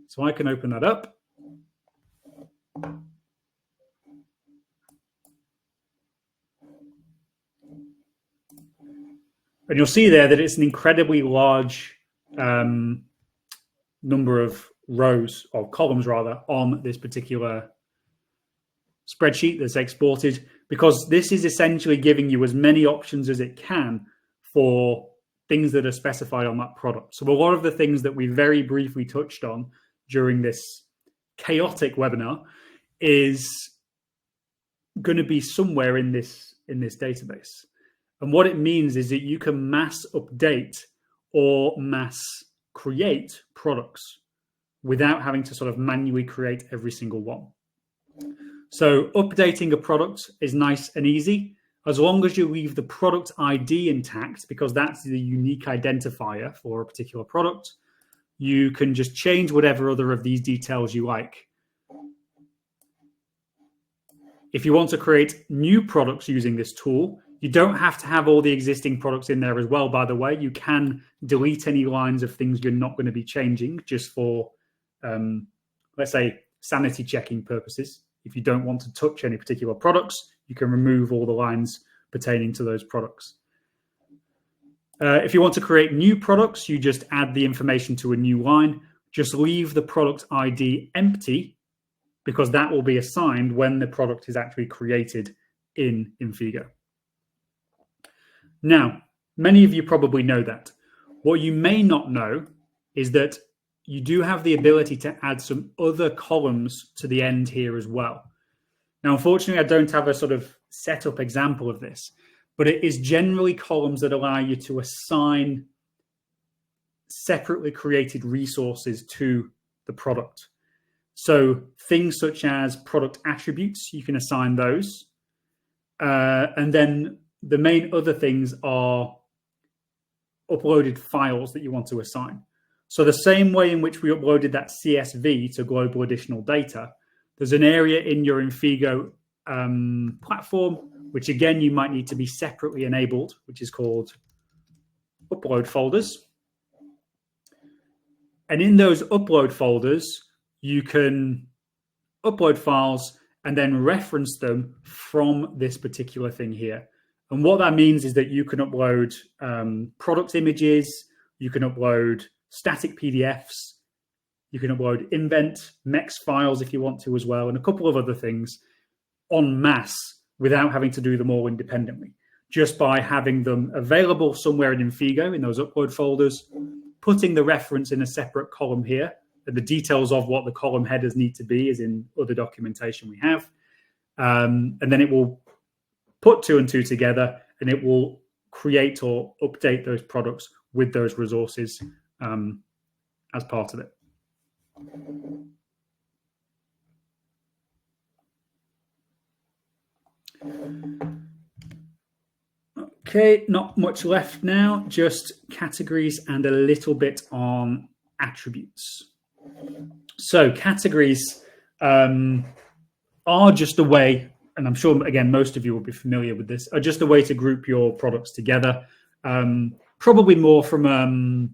So I can open that up. And you'll see there that it's an incredibly large number of rows, or columns rather, on this particular spreadsheet that's exported, because this is essentially giving you as many options as it can for things that are specified on that product. So a lot of the things that we very briefly touched on during this chaotic webinar is going to be somewhere in this database. And what it means is that you can mass update or mass create products without having to sort of manually create every single one. So updating a product is nice and easy, as long as you leave the product ID intact, because that's the unique identifier for a particular product. You can just change whatever other of these details you like. If you want to create new products using this tool, you don't have to have all the existing products in there as well, by the way. You can delete any lines of things you're not going to be changing just for, let's say, sanity checking purposes. If you don't want to touch any particular products, you can remove all the lines pertaining to those products. If you want to create new products, you just add the information to a new line. Just leave the product ID empty, because that will be assigned when the product is actually created in Infigo. Now, many of you probably know that. What you may not know is that you do have the ability to add some other columns to the end here as well. Now, unfortunately, I don't have a sort of setup example of this, but it is generally columns that allow you to assign separately created resources to the product. So things such as product attributes, you can assign those. And then the main other things are uploaded files that you want to assign. So the same way in which we uploaded that CSV to global additional data, there's an area in your Infigo platform, which again, you might need to be separately enabled, which is called upload folders. And in those upload folders, you can upload files and then reference them from this particular thing here. And what that means is that you can upload product images, you can upload static PDFs, you can upload indent, MEX files if you want to as well, and a couple of other things en masse without having to do them all independently, just by having them available somewhere in Infigo in those upload folders, putting the reference in a separate column here. And the details of what the column headers need to be is in other documentation we have. And then it will put 2 and 2 together, and it will create or update those products with those resources as part of it. Okay, not much left now, just categories and a little bit on attributes. So categories are just a way, and I'm sure, again, most of you will be familiar with this, are just a way to group your products together, probably more from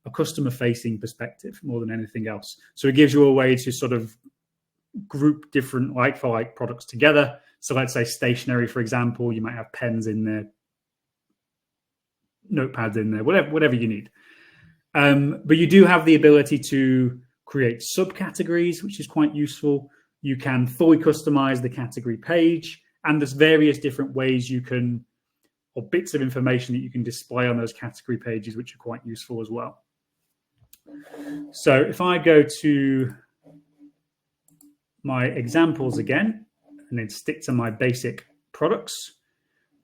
a customer-facing perspective more than anything else. So it gives you a way to sort of group different like-for-like products together. So let's say stationery, for example, you might have pens in there, notepads in there, whatever you need. But you do have the ability to create subcategories, which is quite useful. You can fully customize the category page, and there's various different ways you can, or bits of information that you can display on those category pages, which are quite useful as well. So if I go to my examples again, and then stick to my basic products,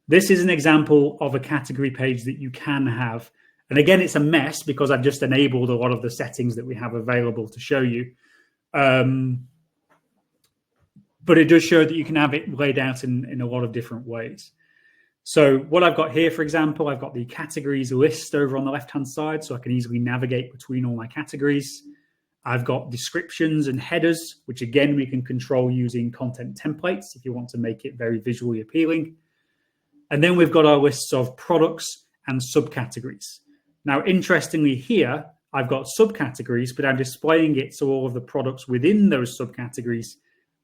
this is an example of a category page that you can have. And again, it's a mess because I've just enabled a lot of the settings that we have available to show you. But it does show that you can have it laid out in a lot of different ways. So what I've got here, for example, I've got the categories list over on the left-hand side, so I can easily navigate between all my categories. I've got descriptions and headers, which again, we can control using content templates if you want to make it very visually appealing. And then we've got our lists of products and subcategories. Now, interestingly here, I've got subcategories, but I'm displaying it so all of the products within those subcategories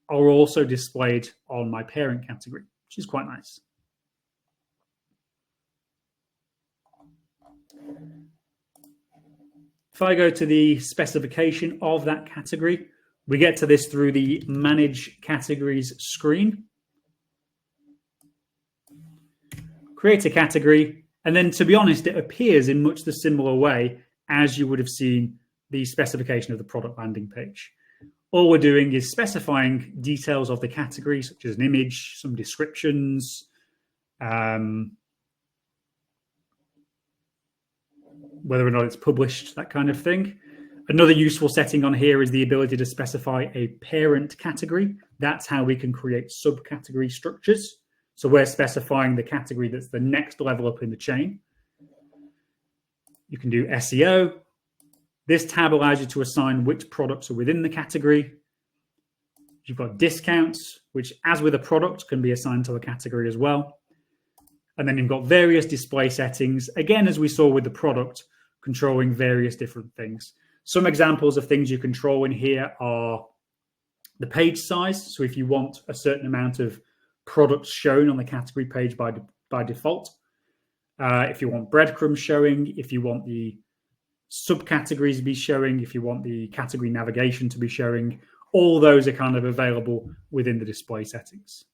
are also displayed on my parent category, which is quite nice. If I go to the specification of that category, we get to this through the Manage Categories screen. Create a category, and then, to be honest, it appears in much the similar way as you would have seen the specification of the product landing page. All we're doing is specifying details of the category, such as an image, some descriptions, whether or not it's published, that kind of thing. Another useful setting on here is the ability to specify a parent category. That's how we can create subcategory structures. So we're specifying the category that's the next level up in the chain. You can do SEO. This tab allows you to assign which products are within the category. You've got discounts, which, as with a product, can be assigned to a category as well. And then you've got various display settings, again, as we saw with the product, controlling various different things. Some examples of things you control in here are the page size. So if you want a certain amount of products shown on the category page by default, if you want breadcrumbs showing, if you want the subcategories to be showing, if you want the category navigation to be showing, all those are kind of available within the display settings.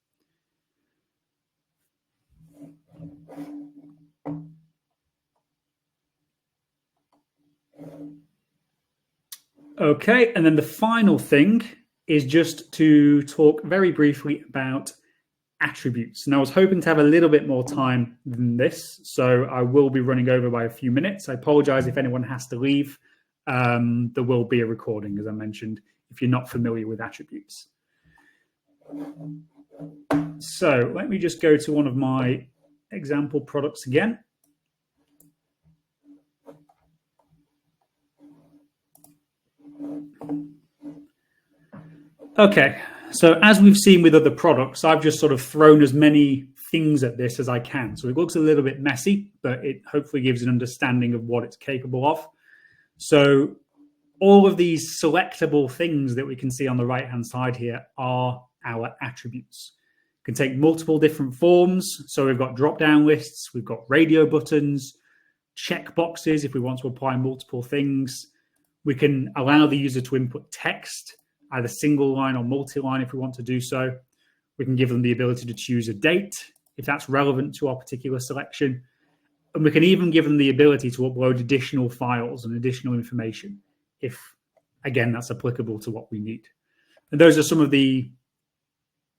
Okay, and then the final thing is just to talk very briefly about attributes. Now, I was hoping to have a little bit more time than this, so I will be running over by a few minutes. I apologize if anyone has to leave. There will be a recording, as I mentioned, if you're not familiar with attributes. So let me just go to one of my example products again. Okay, so as we've seen with other products, I've just sort of thrown as many things at this as I can. So it looks a little bit messy, but it hopefully gives an understanding of what it's capable of. So all of these selectable things that we can see on the right-hand side here are our attributes. Can take multiple different forms. So we've got drop-down lists, we've got radio buttons, check boxes if we want to apply multiple things. We can allow the user to input text, either single line or multi-line if we want to do so. We can give them the ability to choose a date if that's relevant to our particular selection. And we can even give them the ability to upload additional files and additional information if, again, that's applicable to what we need. And those are some of the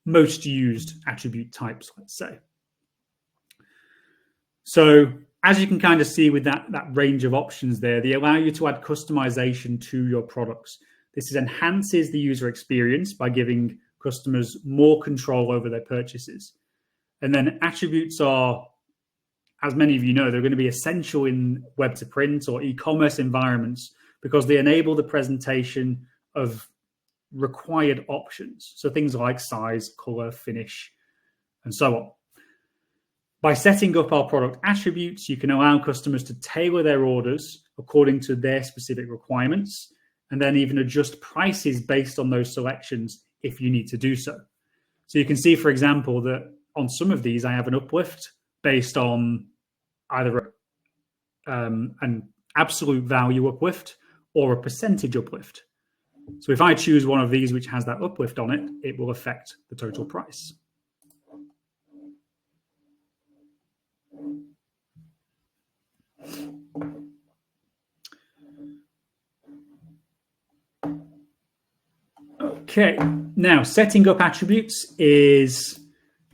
most used attribute types, let's say. So as you can kind of see with that range of options there, they allow you to add customization to your products. This enhances the user experience by giving customers more control over their purchases. And then attributes are, as many of you know, they're going to be essential in web to print or e-commerce environments because they enable the presentation of required options. So things like size, color, finish, and so on. By setting up our product attributes, you can allow customers to tailor their orders according to their specific requirements, and then even adjust prices based on those selections if you need to do so. So you can see, for example, that on some of these, I have an uplift based on either an absolute value uplift or a percentage uplift. So if I choose one of these which has that uplift on it, it will affect the total price. Okay, now setting up attributes is,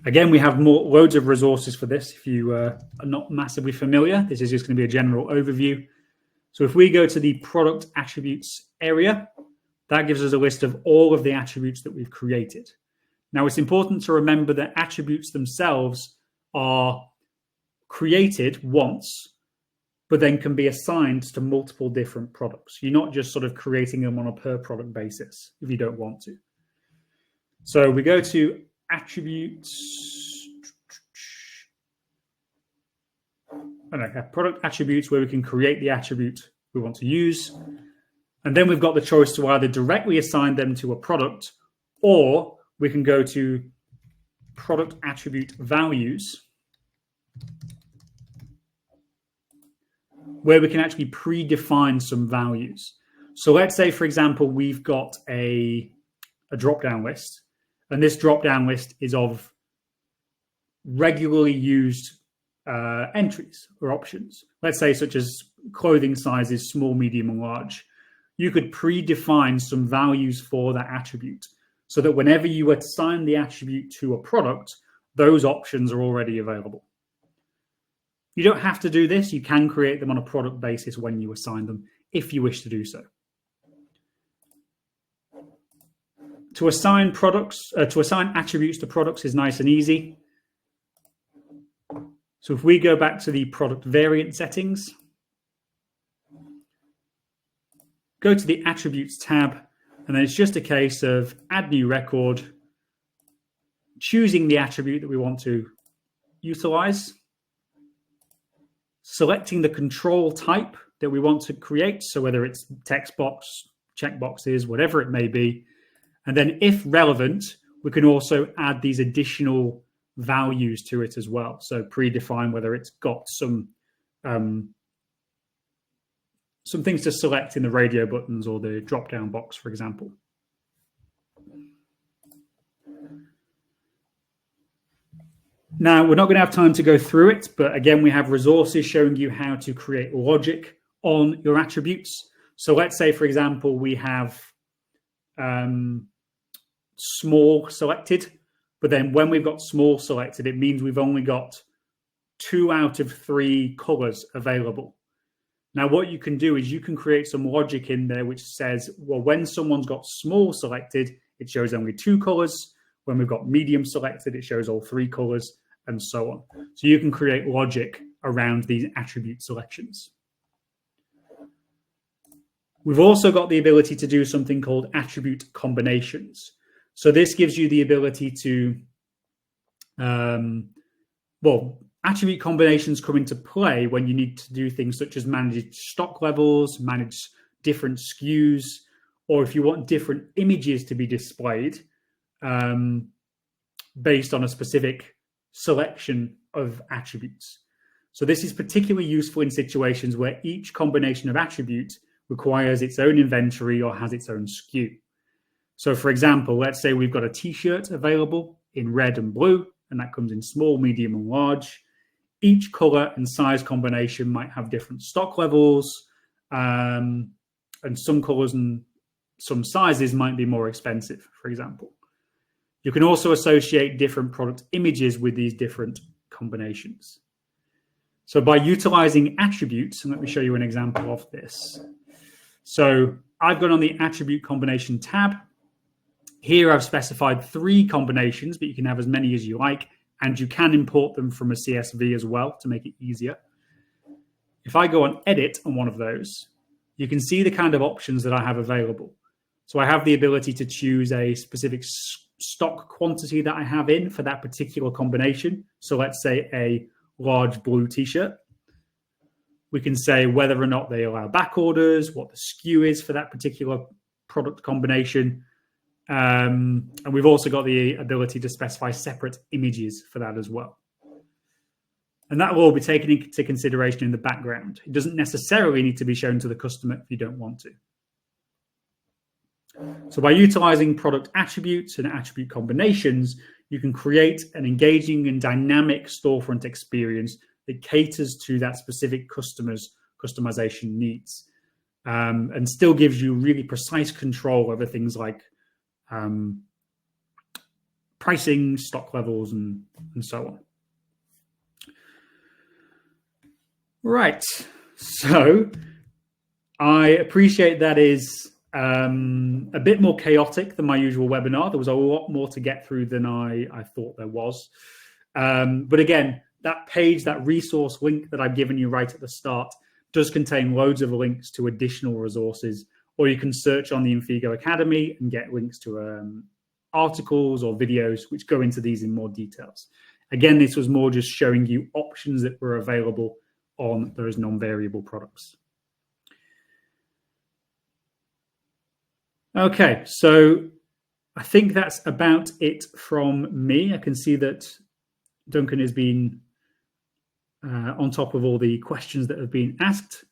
again, we have loads of resources for this. If you are not massively familiar, this is just going to be a general overview. So if we go to the product attributes area, that gives us a list of all of the attributes that we've created. Now, it's important to remember that attributes themselves are created once, but then can be assigned to multiple different products. You're not just sort of creating them on a per product basis if you don't want to. So we go to attributes, product attributes, where we can create the attribute we want to use. And then we've got the choice to either directly assign them to a product, or we can go to product attribute values, where we can actually predefine some values. So let's say, for example, we've got a drop-down list, and this drop-down list is of regularly used entries or options. Let's say such as clothing sizes, small, medium, and large. You could predefine some values for that attribute so that whenever you assign the attribute to a product, those options are already available. You don't have to do this. You can create them on a product basis when you assign them, if you wish to do so. To assign attributes to products is nice and easy. So if we go back to the product variant settings, go to the attributes tab, and then it's just a case of add new record, choosing the attribute that we want to utilize, selecting the control type that we want to create. So whether it's text box, checkboxes, whatever it may be. And then if relevant, we can also add these additional values to it as well. So predefine whether it's got some things to select in the radio buttons or the drop-down box, for example. Now, we're not going to have time to go through it, but again, we have resources showing you how to create logic on your attributes. So let's say, for example, we have small selected, but then when we've got small selected, it means we've only got 2 out of 3 colors available. Now, what you can do is you can create some logic in there which says, well, when someone's got small selected, it shows only 2 colors. When we've got medium selected, it shows all 3 colors, and so on. So you can create logic around these attribute selections. We've also got the ability to do something called attribute combinations. So this gives you the ability to, attribute combinations come into play when you need to do things such as manage stock levels, manage different SKUs, or if you want different images to be displayed based on a specific selection of attributes. So this is particularly useful in situations where each combination of attributes requires its own inventory or has its own SKU. So for example, let's say we've got a t-shirt available in red and blue, and that comes in small, medium, and large. Each color and size combination might have different stock levels, and some colors and some sizes might be more expensive, for example. You can also associate different product images with these different combinations. So by utilizing attributes, and let me show you an example of this. So I've gone on the attribute combination tab. Here I've specified 3 combinations, but you can have as many as you like, and you can import them from a CSV as well to make it easier. If I go on edit on one of those, you can see the kind of options that I have available. So I have the ability to choose a specific stock quantity that I have in for that particular combination. So let's say a large blue t-shirt. We can say whether or not they allow back orders, what the SKU is for that particular product combination. And we've also got the ability to specify separate images for that as well. And that will all be taken into consideration in the background. It doesn't necessarily need to be shown to the customer if you don't want to. So by utilizing product attributes and attribute combinations, you can create an engaging and dynamic storefront experience that caters to that specific customer's customization needs, and still gives you really precise control over things like pricing, stock levels, and so on. Right. So I appreciate that is a bit more chaotic than my usual webinar. There was a lot more to get through than I thought there was. But again, that page, that resource link that I've given you right at the start does contain loads of links to additional resources, or you can search on the Infigo Academy and get links to articles or videos which go into these in more details. Again, this was more just showing you options that were available on those non-variable products. Okay, so I think that's about it from me. I can see that Duncan has been on top of all the questions that have been asked.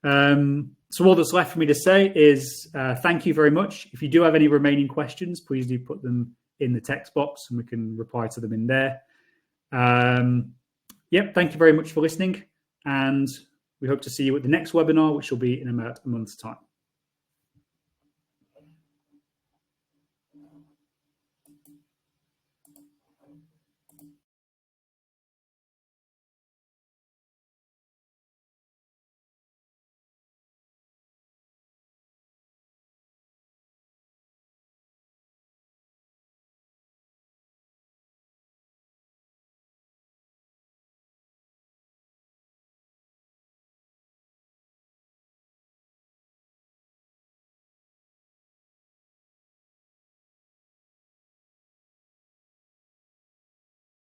So all that's left for me to say is thank you very much. If you do have any remaining questions, please do put them in the text box and we can reply to them in there. Yep, thank you very much for listening, and we hope to see you at the next webinar, which will be in about a month's time.